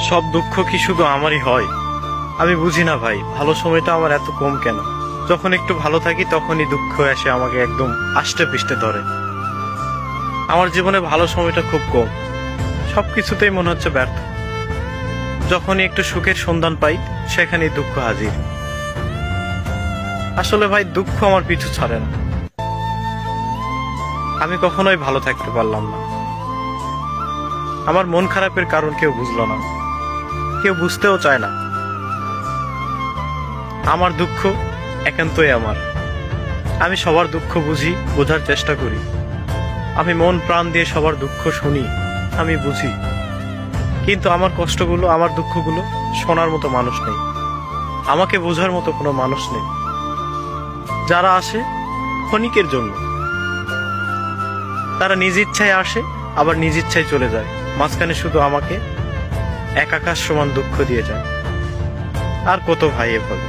সব দুঃখ কি শুধু আমারই হয়? আমি বুঝি না ভাই, ভালো সময়টা আমার এত কম কেন? যখন একটু ভালো থাকি তখনই দুঃখ এসে আমাকে একদম আষ্টে পৃষ্ঠে ধরে। আমার জীবনে ভালো সময়টা খুব কম, সবকিছুতেই মনে হচ্ছে ব্যর্থ। যখনই একটু সুখের সন্ধান পাই সেখানেই দুঃখ হাজির। আসলে ভাই, দুঃখ আমার পিছু ছাড়ে না। আমি কখনোই ভালো থাকতে পারলাম না। আমার মন খারাপের কারণ কেউ বুঝলো না, কেউ বুঝতেও চায় না। আমার দুঃখ একান্তই আমার। আমি সবার দুঃখ বুঝি, বোঝার চেষ্টা করি। আমি মন প্রাণ দিয়ে সবার দুঃখ শুনি, আমি বুঝি। কিন্তু আমার কষ্টগুলো, আমার দুঃখগুলো শোনার মতো মানুষ নেই, আমাকে বোঝার মতো কোনো মানুষ নেই। যারা আসে ক্ষণিকের জন্য, তারা নিজ ইচ্ছায় আসে আবার নিজ ইচ্ছায় চলে যায়, মাঝখানে শুধু আমাকে এক আকাশ সমান দুঃখ দিয়ে যায়। আর কত ভাই এভাবে?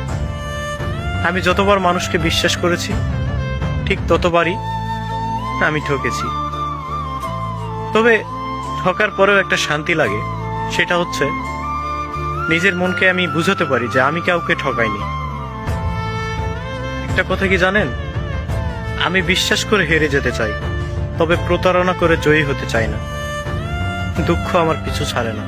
আমি যতবার মানুষকে বিশ্বাস করেছি ঠিক ততবারই আমি ঠকেছি। তবে ঠকার পরেও একটা শান্তি লাগে, সেটা হচ্ছে নিজের মনকে আমি বুঝাতে পারি যে আমি কাউকে ঠকাইনি। একটা কথা কি জানেন, আমি বিশ্বাস করে হেরে যেতে চাই, তবে প্রতারণা করে জয়ী হতে চাই না। দুঃখ আমার পিছু ছাড়ে না।